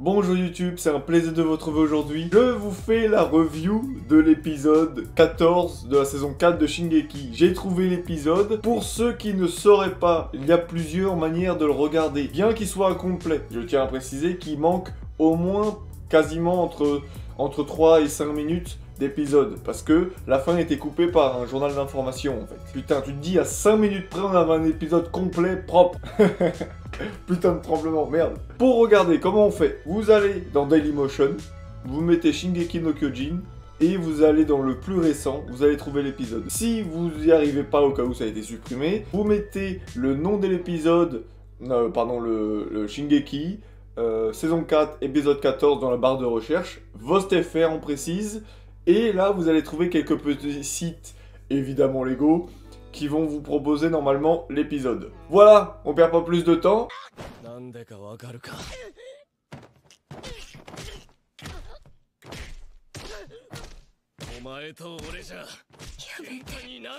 Bonjour YouTube, c'est un plaisir de vous retrouver aujourd'hui. Je vous fais la review de l'épisode 14 de la saison 4 de Shingeki. J'ai trouvé l'épisode. Pour ceux qui ne sauraient pas, il y a plusieurs manières de le regarder. Bien qu'il soit incomplet, je tiens à préciser qu'il manque au moins quasiment entre 3 et 5 minutes d'épisode. Parce que la fin était coupée par un journal d'information en fait. Putain, tu te dis à 5 minutes près on avait un épisode complet propre. Putain de tremblement, merde. Pour regarder comment on fait, vous allez dans Dailymotion, vous mettez Shingeki no Kyojin, et vous allez dans le plus récent, vous allez trouver l'épisode. Si vous n'y arrivez pas au cas où ça a été supprimé, vous mettez le nom de l'épisode, le Shingeki, saison 4, épisode 14 dans la barre de recherche, VostFR on précise, et là vous allez trouver quelques petits sites, évidemment légaux, qui vont vous proposer normalement l'épisode. Voilà, on perd pas plus de temps.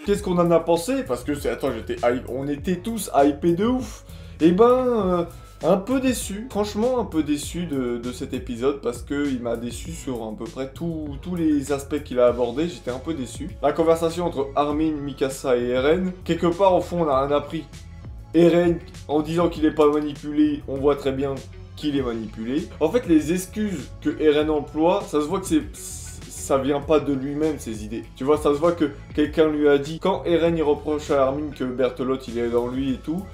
Qu'est-ce qu'on en a pensé? Parce que c'est... Attends, on était tous hypés de ouf. Et ben... un peu déçu, franchement un peu déçu de cet épisode parce qu'il m'a déçu sur à peu près tous les aspects qu'il a abordés, j'étais un peu déçu. La conversation entre Armin, Mikasa et Eren, quelque part au fond on a rien appris. Eren, en disant qu'il n'est pas manipulé, on voit très bien qu'il est manipulé. En fait les excuses que Eren emploie, ça se voit que ça vient pas de lui-même ces idées. Tu vois, ça se voit que quelqu'un lui a dit, quand Eren il reproche à Armin que Bertholot il est dans lui et tout,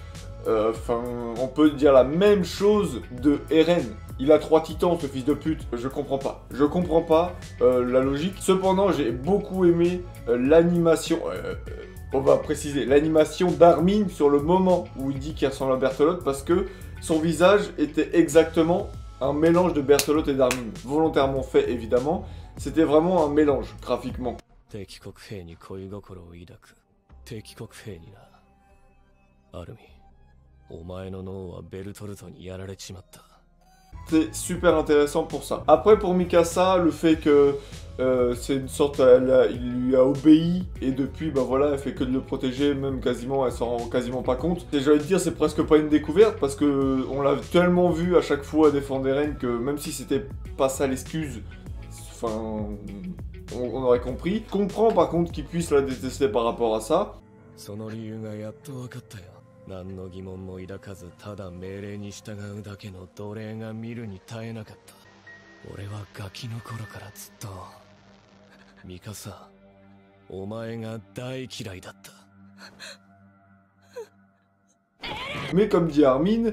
on peut dire la même chose de Eren. Il a 3 titans, ce fils de pute. Je comprends pas. Je comprends pas la logique. Cependant, j'ai beaucoup aimé l'animation. On va préciser l'animation d'Armin sur le moment où il dit qu'il ressemble à Bertholot parce que son visage était exactement un mélange de Bertholot et d'Armin. Volontairement fait, évidemment. C'était vraiment un mélange, graphiquement. C'est super intéressant pour ça. Après pour Mikasa, le fait que c'est une sorte, il lui a obéi et depuis bah voilà elle fait que de le protéger, même quasiment elle s'en rend quasiment pas compte. Et j'allais te dire c'est presque pas une découverte parce que on l'a tellement vu à chaque fois défendre Eren que même si c'était pas ça l'excuse, enfin on aurait compris. Je comprends par contre qu'il puisse la détester par rapport à ça. Mais comme dit Armin,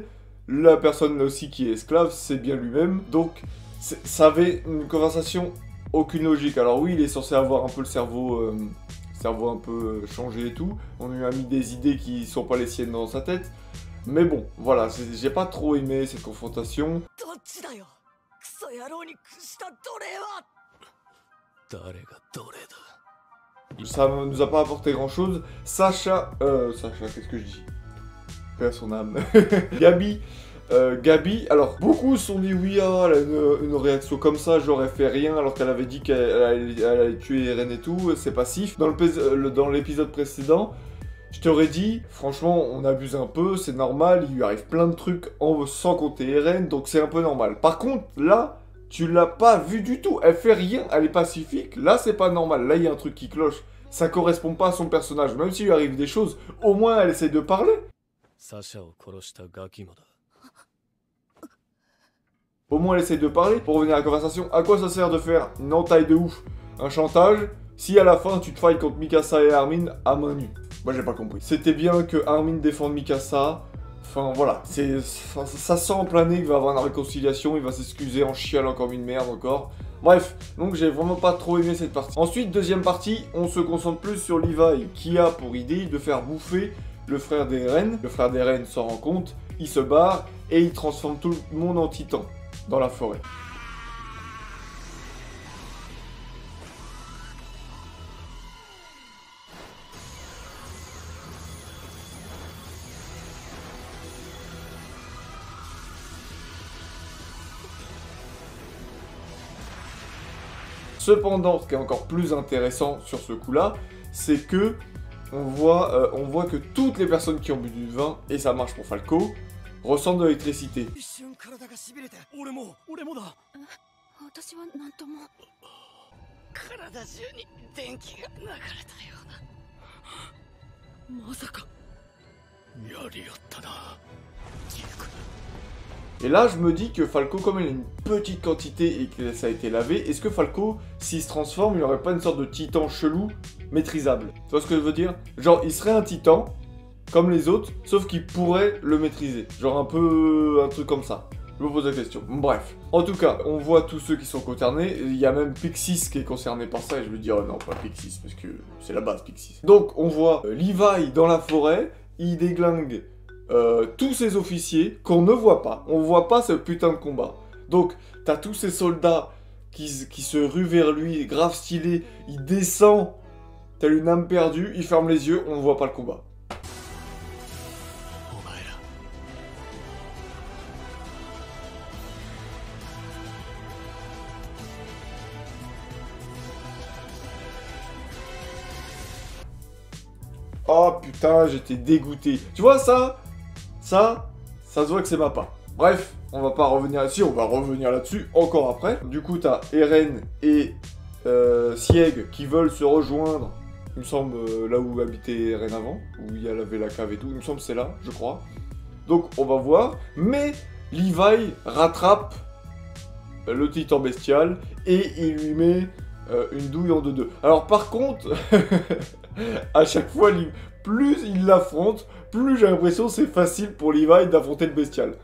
la personne aussi qui est esclave, c'est bien lui-même. Donc ça avait une conversation aucune logique. Alors oui, il est censé avoir un peu le cerveau un peu changé et tout. On lui a mis des idées qui sont pas les siennes dans sa tête. Mais bon, voilà, j'ai pas trop aimé cette confrontation. Ça nous a pas apporté grand chose. Sacha, qu'est-ce que je dis? Père son âme. Gabi, alors beaucoup se sont dit oui, elle a une réaction comme ça, j'aurais fait rien alors qu'elle avait dit qu'elle allait tuer Eren et tout, c'est passif. Dans l'épisode précédent, je t'aurais dit, franchement, on abuse un peu, c'est normal, il lui arrive plein de trucs sans compter Eren, donc c'est un peu normal. Par contre, là, tu l'as pas vu du tout, elle fait rien, elle est pacifique, là c'est pas normal, là il y a un truc qui cloche. Ça correspond pas à son personnage, même s'il lui arrive des choses, au moins elle essaie de parler. Au moins elle essaie de parler. Pour revenir à la conversation, à quoi ça sert de faire une entaille de ouf, un chantage, si à la fin tu te fights contre Mikasa et Armin à main nue? Moi j'ai pas compris. C'était bien que Armin défende Mikasa. Enfin voilà, ça sent en plein nez qu'il va avoir une réconciliation, il va s'excuser en chialant comme une merde encore. Bref, donc j'ai vraiment pas trop aimé cette partie. Ensuite, deuxième partie, on se concentre plus sur Levi, qui a pour idée de faire bouffer le frère d'Eren. Le frère d'Eren s'en rend compte, il se barre et il transforme tout le monde en titan dans la forêt. Cependant, ce qui est encore plus intéressant sur ce coup-là, c'est que on voit que toutes les personnes qui ont bu du vin, et ça marche pour Falco, ressentent de l'électricité. 私は何とも。体中に電気が流れたような。まさか。やりよったな。Et là, je me dis que Falco, comme il a une petite quantité et que ça a été lavé, est-ce que Falco, s'il se transforme, il n'aurait pas une sorte de titan chelou, maîtrisable? Tu vois ce que je veux dire? Genre, il serait un titan, comme les autres, sauf qu'il pourrait le maîtriser. Genre un peu... un truc comme ça. Je me pose la question. Bref. En tout cas, on voit tous ceux qui sont concernés. Il y a même Pixis qui est concerné par ça. Et je me dis, oh non, pas Pixis, parce que c'est la base, Pixis. Donc, on voit Levi dans la forêt. Il déglingue tous ses officiers qu'on ne voit pas. On voit pas ce putain de combat. Donc, t'as tous ces soldats qui se ruent vers lui, grave stylé. Il descend, t'as une âme perdue, il ferme les yeux, on ne voit pas le combat. Oh putain, j'étais dégoûté. Tu vois ça se voit que c'est ma part. Bref, on va pas revenir là-dessus, on va revenir là-dessus encore après. Du coup, t'as Eren et Sieg qui veulent se rejoindre, il me semble, là où habitait Eren avant, où il y avait la cave et tout, il me semble que c'est là, je crois. Donc, on va voir. Mais Levi rattrape le titan bestial et il lui met une douille en 2-2. Alors, par contre... à chaque fois, plus il l'affronte, plus j'ai l'impression que c'est facile pour Levi d'affronter le bestial.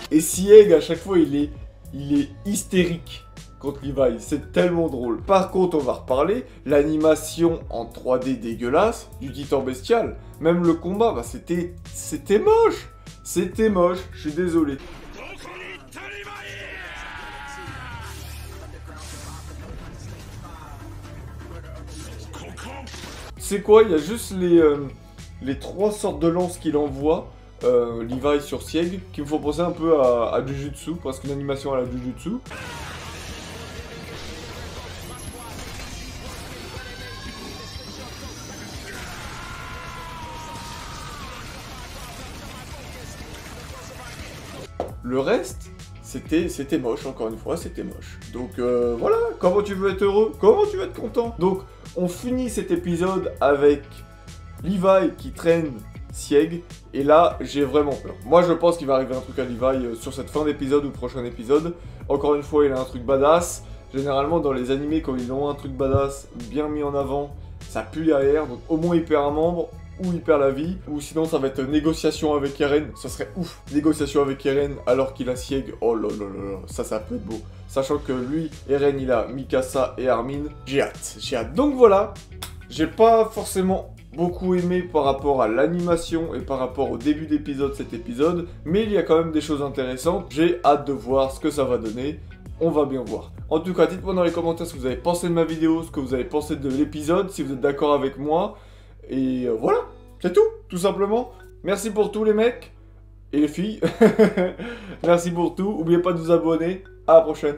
Et Sieg, à chaque fois, il est hystérique contre Levi, c'est tellement drôle. Par contre, on va reparler, l'animation en 3D dégueulasse du titan bestial, même le combat, bah c'était moche. C'était moche, je suis désolé. C'est quoi, il y a juste les 3 sortes de lances qu'il envoie, Levi sur Sieg, qui me font penser un peu à Jujutsu, presque une animation à la Jujutsu. Le reste, c'était moche, encore une fois, c'était moche. Donc voilà, comment tu veux être heureux? Comment tu veux être content? Donc, on finit cet épisode avec Levi qui traîne Sieg, et là, j'ai vraiment peur. Moi, je pense qu'il va arriver un truc à Levi sur cette fin d'épisode ou prochain épisode. Encore une fois, il a un truc badass. Généralement, dans les animés, quand ils ont un truc badass bien mis en avant, ça pue derrière, donc au moins il perd un membre, ou il perd la vie, ou sinon ça va être négociation avec Eren, ça serait ouf. Négociation avec Eren alors qu'il a Sieg, oh là là là, ça peut être beau. Sachant que lui, Eren, il a Mikasa et Armin, j'ai hâte. Donc voilà, j'ai pas forcément beaucoup aimé par rapport à l'animation et par rapport au début d'épisode, cet épisode, mais il y a quand même des choses intéressantes, j'ai hâte de voir ce que ça va donner. On va bien voir. En tout cas, dites-moi dans les commentaires ce que vous avez pensé de ma vidéo, ce que vous avez pensé de l'épisode, si vous êtes d'accord avec moi. Et voilà, c'est tout simplement. Merci pour tout les mecs et les filles. Merci pour tout. N'oubliez pas de vous abonner. À la prochaine.